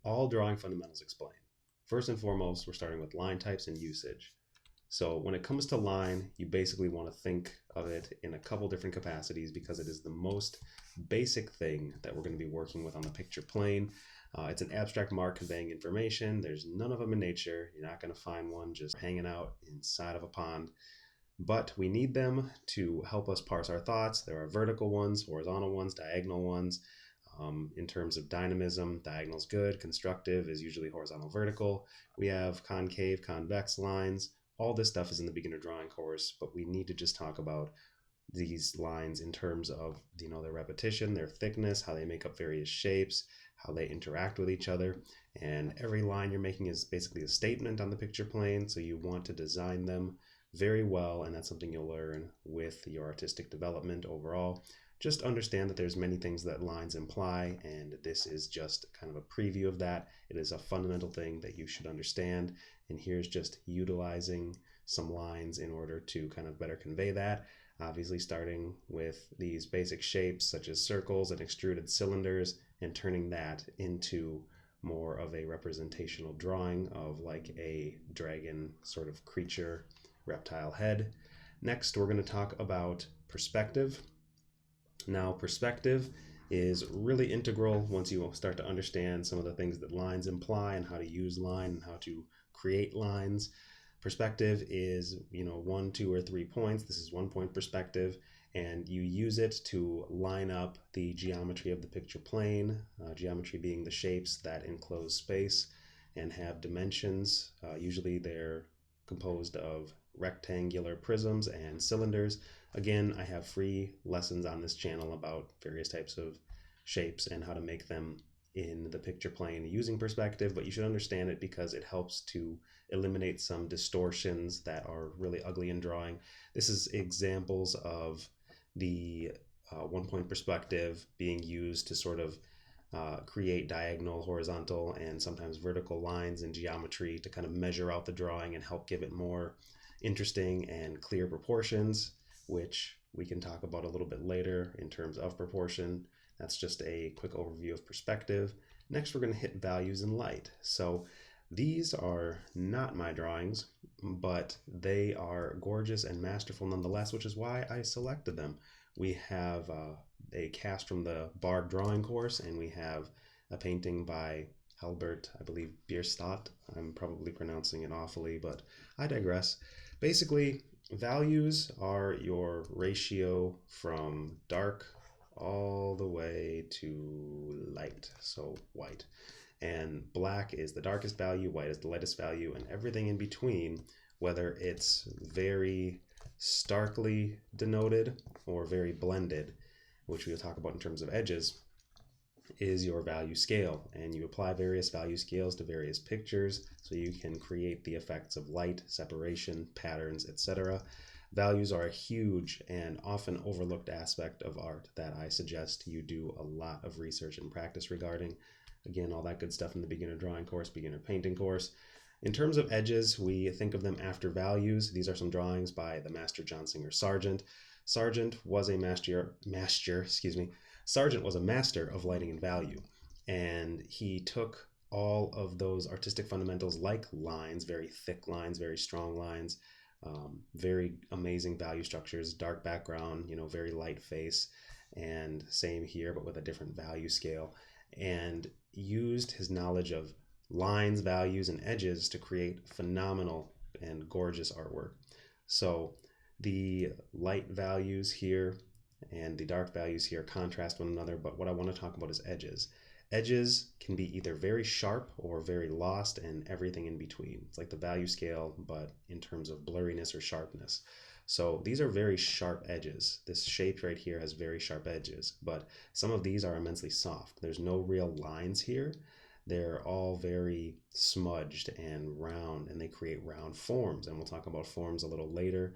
all drawing fundamentals explained. First and foremost, we're starting with line types and usage. So when it comes to line, you basically want to think of it in a couple different capacities because it is the most basic thing that we're going to be working with on the picture plane. It's an abstract mark conveying information. There's none of them in nature. You're not going to find one just hanging out inside of a pond. But we need them to help us parse our thoughts. There are vertical ones, horizontal ones, diagonal ones. In terms of dynamism, diagonal is good. Constructive is usually horizontal, vertical. We have concave, convex lines. All this stuff is in the beginner drawing course, but we need to just talk about these lines in terms of, their repetition, their thickness, how they make up various shapes, how they interact with each other. And every line you're making is basically a statement on the picture plane, so you want to design them very well, and that's something you'll learn with your artistic development overall. Just understand that there's many things that lines imply, and this is just kind of a preview of that. It is a fundamental thing that you should understand, and here's just utilizing some lines in order to kind of better convey that. Obviously starting with these basic shapes such as circles and extruded cylinders and turning that into more of a representational drawing of like a dragon sort of creature, reptile head. Next, we're going to talk about perspective. Now, perspective is really integral once you start to understand some of the things that lines imply and how to use line and how to create lines. Perspective is, 1, 2, or 3 points. This is 1 point perspective, and you use it to line up the geometry of the picture plane, geometry being the shapes that enclose space and have dimensions. Usually they're composed of rectangular prisms and cylinders. Again, I have free lessons on this channel about various types of shapes and how to make them in the picture plane using perspective, but you should understand it because it helps to eliminate some distortions that are really ugly in drawing. This is examples of the 1 point perspective being used to sort of create diagonal, horizontal, and sometimes vertical lines in geometry to kind of measure out the drawing and help give it more interesting and clear proportions, which we can talk about a little bit later in terms of proportion. That's just a quick overview of perspective. Next, we're going to hit values and light. So these are not my drawings, but they are gorgeous and masterful nonetheless, which is why I selected them. We have a cast from the Barg drawing course, and we have a painting by Albert, I believe, Bierstadt. I'm probably pronouncing it awfully, but I digress. Basically, values are your ratio from dark all the way to light, so white. And black is the darkest value, white is the lightest value, and everything in between, whether it's very starkly denoted or very blended, which we'll talk about in terms of edges, is your value scale. And you apply various value scales to various pictures so you can create the effects of light, separation, patterns, etc. Values are a huge and often overlooked aspect of art that I suggest you do a lot of research and practice regarding. Again, all that good stuff in the beginner drawing course, beginner painting course. In terms of edges, we think of them after values. These are some drawings by the master John Singer Sargent. Sargent was a master of lighting and value, and he took all of those artistic fundamentals like lines, very thick lines, very strong lines, very amazing value structures, dark background, very light face, and same here, but with a different value scale, and used his knowledge of lines, values, and edges to create phenomenal and gorgeous artwork. So the light values here and the dark values here contrast one another, but what I want to talk about is edges. Edges can be either very sharp or very lost and everything in between. It's like the value scale, but in terms of blurriness or sharpness. So these are very sharp edges. This shape right here has very sharp edges, but some of these are immensely soft. There's no real lines here. They're all very smudged and round, and they create round forms, and we'll talk about forms a little later.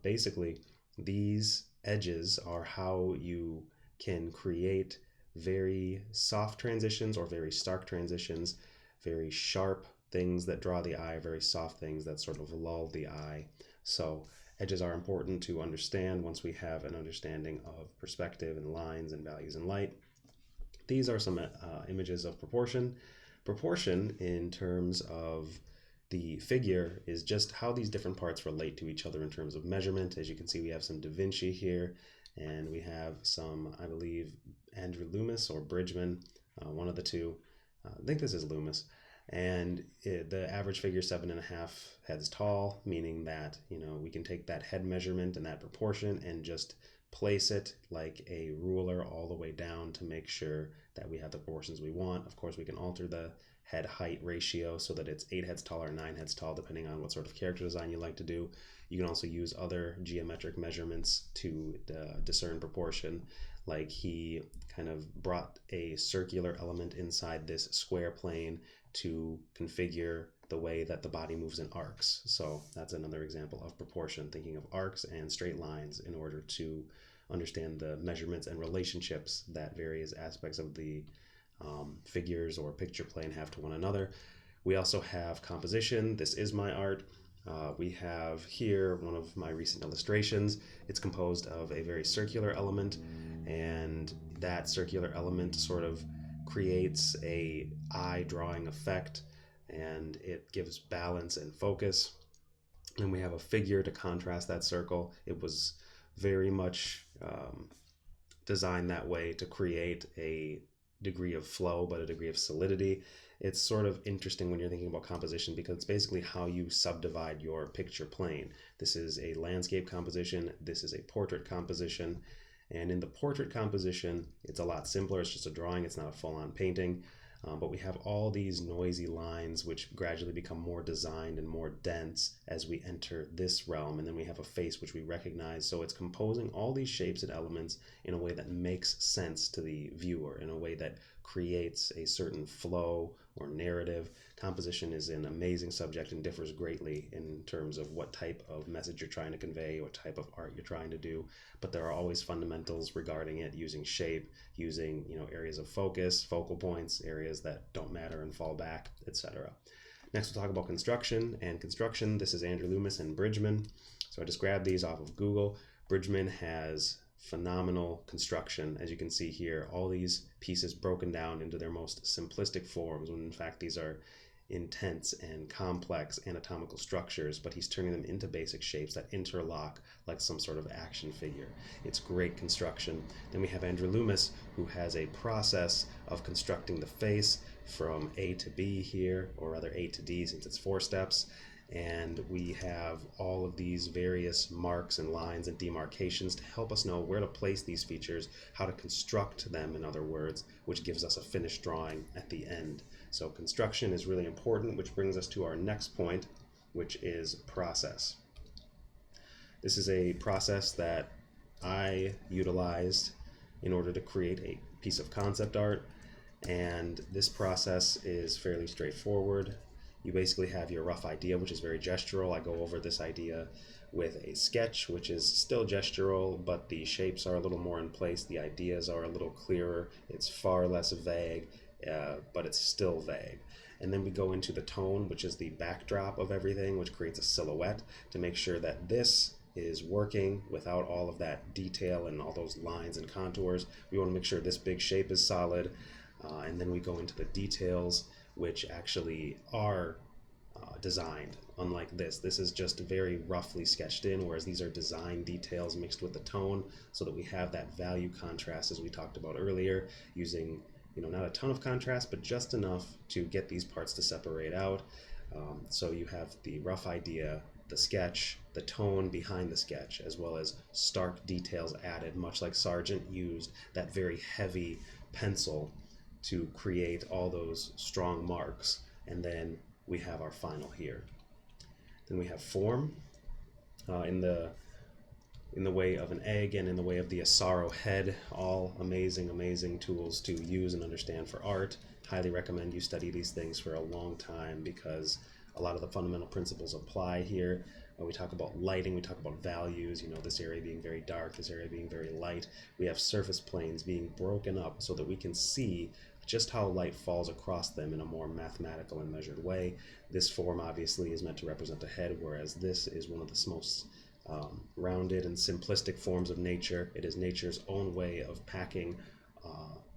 Basically, these edges are how you can create very soft transitions or very stark transitions, very sharp things that draw the eye, very soft things that sort of lull the eye. So edges are important to understand once we have an understanding of perspective and lines and values and light. These are some images of proportion. Proportion, in terms of the figure, is just how these different parts relate to each other in terms of measurement. As you can see, we have some Da Vinci here, and we have some, I believe, Andrew Loomis or Bridgman, one of the two. I think this is Loomis. And the average figure 7.5 heads tall, meaning that, you know, we can take that head measurement and that proportion and just place it like a ruler all the way down to make sure that we have the proportions we want. Of course, we can alter the head height ratio so that it's 8 heads tall or 9 heads tall, depending on what sort of character design you like to do. You can also use other geometric measurements to discern proportion, like he kind of brought a circular element inside this square plane to configure the way that the body moves in arcs. So that's another example of proportion, thinking of arcs and straight lines in order to understand the measurements and relationships that various aspects of the figures or picture plane have to one another. We also have composition. This is my art. We have here one of my recent illustrations. It's composed of a very circular element, and that circular element sort of creates a eye drawing effect, and it gives balance and focus. And we have a figure to contrast that circle. It was very much designed that way to create a degree of flow, but a degree of solidity. It's sort of interesting when you're thinking about composition because it's basically how you subdivide your picture plane. This is a landscape composition, this is a portrait composition, and in the portrait composition, it's a lot simpler. It's just a drawing, it's not a full-on painting. But we have all these noisy lines which gradually become more designed and more dense as we enter this realm. And then we have a face which we recognize. So it's composing all these shapes and elements in a way that makes sense to the viewer, in a way that creates a certain flow or narrative. Composition is an amazing subject and differs greatly in terms of what type of message you're trying to convey, what type of art you're trying to do. But there are always fundamentals regarding it, using shape, using, you know, areas of focus, focal points, areas that don't matter and fall back, etc. Next, we'll talk about construction. And construction, this is Andrew Loomis and Bridgman. So I just grabbed these off of Google. Bridgman has phenomenal construction. As you can see here, all these pieces broken down into their most simplistic forms, when in fact these are intense and complex anatomical structures, but he's turning them into basic shapes that interlock like some sort of action figure. It's great construction. Then we have Andrew Loomis, who has a process of constructing the face from A to B here, or rather A to D since it's 4 steps. And we have all of these various marks and lines and demarcations to help us know where to place these features, how to construct them, in other words, which gives us a finished drawing at the end. So construction is really important, which brings us to our next point, which is process. This is a process that I utilized in order to create a piece of concept art, and this process is fairly straightforward. You basically have your rough idea, which is very gestural. I go over this idea with a sketch, which is still gestural, but the shapes are a little more in place. The ideas are a little clearer. It's far less vague, but it's still vague. And then we go into the tone, which is the backdrop of everything, which creates a silhouette to make sure that this is working without all of that detail and all those lines and contours. We want to make sure this big shape is solid. And then we go into the details, which actually are designed. Unlike this is just very roughly sketched in, whereas these are design details mixed with the tone so that we have that value contrast as we talked about earlier, using, you know, not a ton of contrast, but just enough to get these parts to separate out. So you have the rough idea, the sketch, the tone behind the sketch, as well as stark details added, much like Sargent used that very heavy pencil to create all those strong marks. And then we have our final here. Then we have form in the way of an egg and in the way of the Asaro head. All amazing tools to use and understand for art. Highly recommend you study these things for a long time because a lot of the fundamental principles apply here. We talk about lighting, we talk about values, you know, this area being very dark, this area being very light. We have surface planes being broken up so that we can see just how light falls across them in a more mathematical and measured way. This form obviously is meant to represent a head, whereas this is one of the most rounded and simplistic forms of nature. It is nature's own way of packing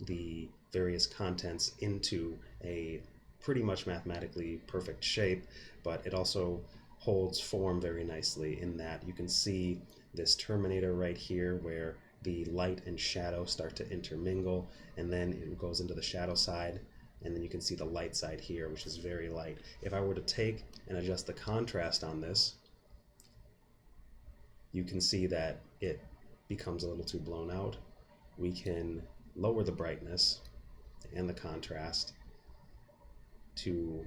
the various contents into a pretty much mathematically perfect shape, but it also holds form very nicely in that you can see this terminator right here where the light and shadow start to intermingle, and then it goes into the shadow side, and then you can see the light side here, which is very light. If I were to take and adjust the contrast on this, you can see that it becomes a little too blown out. We can lower the brightness and the contrast to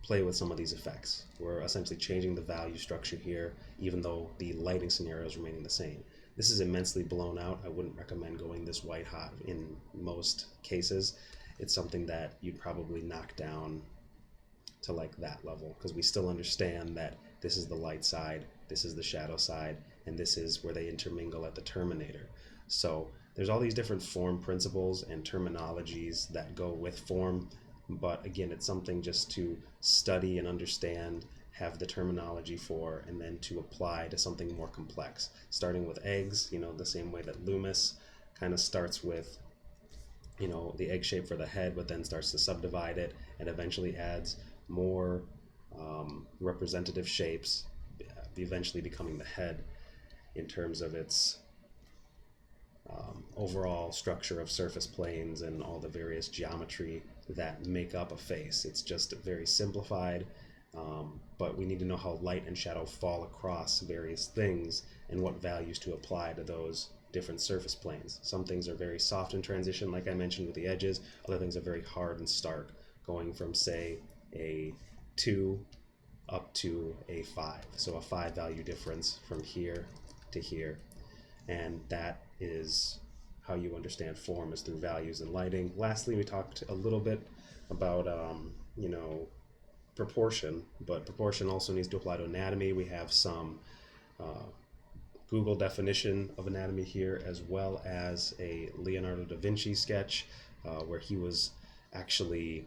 play with some of these effects. We're essentially changing the value structure here, even though the lighting scenario is remaining the same. This is immensely blown out. I wouldn't recommend going this white hot in most cases. It's something that you'd probably knock down to like that level, because we still understand that this is the light side, this is the shadow side, and this is where they intermingle at the terminator. So there's all these different form principles and terminologies that go with form, but again, it's something just to study and understand, have the terminology for, and then to apply to something more complex. Starting with eggs, the same way that Loomis kind of starts with the egg shape for the head, but then starts to subdivide it and eventually adds more representative shapes, eventually becoming the head in terms of its overall structure of surface planes and all the various geometry that make up a face. It's just very simplified, but we need to know how light and shadow fall across various things and what values to apply to those different surface planes. Some things are very soft in transition, like I mentioned with the edges. Other things are very hard and stark, going from, say, a 2 up to a 5. So a 5 value difference from here to here. And that is how you understand form, is through values and lighting. Lastly, we talked a little bit about, proportion, but proportion also needs to apply to anatomy. We have some Google definition of anatomy here, as well as a Leonardo da Vinci sketch where he was actually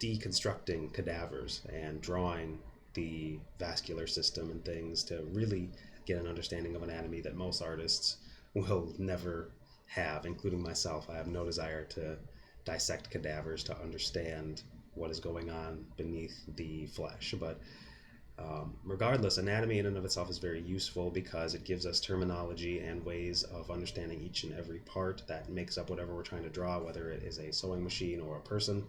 deconstructing cadavers and drawing the vascular system and things to really get an understanding of anatomy that most artists will never have, including myself. I have no desire to dissect cadavers to understand what is going on beneath the flesh, but regardless, anatomy in and of itself is very useful because it gives us terminology and ways of understanding each and every part that makes up whatever we're trying to draw, whether it is a sewing machine or a person.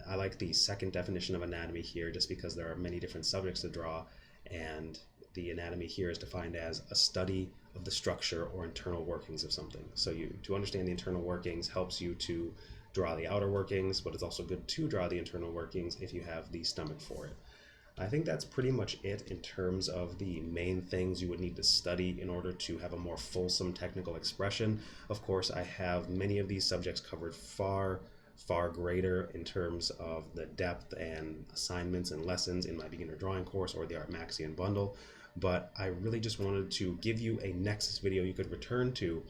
I like the second definition of anatomy here just because there are many different subjects to draw, and the anatomy here is defined as a study of the structure or internal workings of something. So to understand the internal workings helps you to draw the outer workings, but it's also good to draw the internal workings if you have the stomach for it. I think that's pretty much it in terms of the main things you would need to study in order to have a more fulsome technical expression. Of course, I have many of these subjects covered far greater in terms of the depth and assignments and lessons in my beginner drawing course or the Art Maxion bundle, but I really just wanted to give you a Nexus video you could return to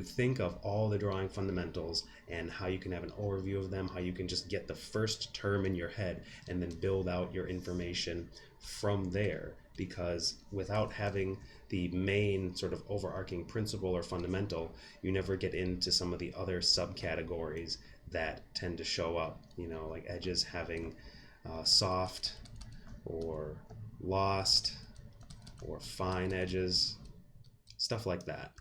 think of all the drawing fundamentals and how you can have an overview of them, how you can just get the first term in your head and then build out your information from there. Because without having the main sort of overarching principle or fundamental, you never get into some of the other subcategories that tend to show up, like edges having soft or lost or fine edges, stuff like that.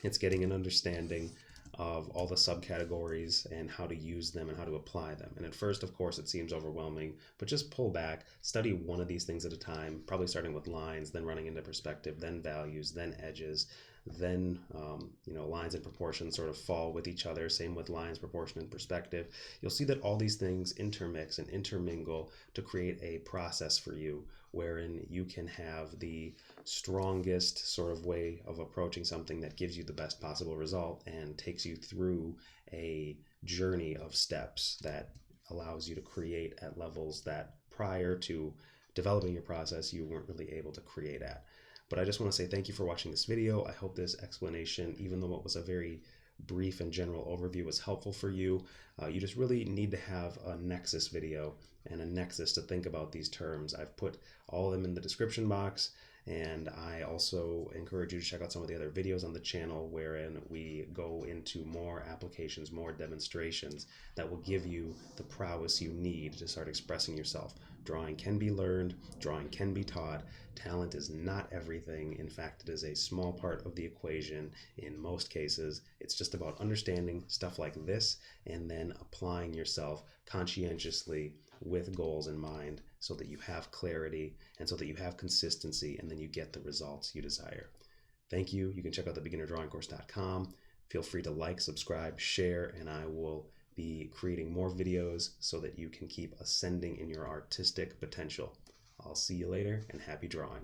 It's getting an understanding of all the subcategories and how to use them and how to apply them. And at first, of course, it seems overwhelming, but just pull back, study one of these things at a time, probably starting with lines, then running into perspective, then values, then edges, then lines and proportions sort of fall with each other. Same with lines, proportion, and perspective. You'll see that all these things intermix and intermingle to create a process for you wherein you can have the strongest sort of way of approaching something that gives you the best possible result and takes you through a journey of steps that allows you to create at levels that prior to developing your process you weren't really able to create at. But I just want to say thank you for watching this video. I hope this explanation, even though it was a very brief and general overview, was helpful for you. You just really need to have a Nexus video and a nexus to think about these terms. I've put all of them in the description box, And I also encourage you to check out some of the other videos on the channel wherein we go into more applications, more demonstrations that will give you the prowess you need to start expressing yourself. Drawing can be learned, drawing can be taught. Talent is not everything. In fact, it is a small part of the equation in most cases. It's just about understanding stuff like this and then applying yourself conscientiously with goals in mind so that you have clarity and so that you have consistency, and then you get the results you desire. Thank you. You can check out thebeginnerdrawingcourse.com. Feel free to like, subscribe, share, and I will be creating more videos so that you can keep ascending in your artistic potential. I'll see you later, and happy drawing.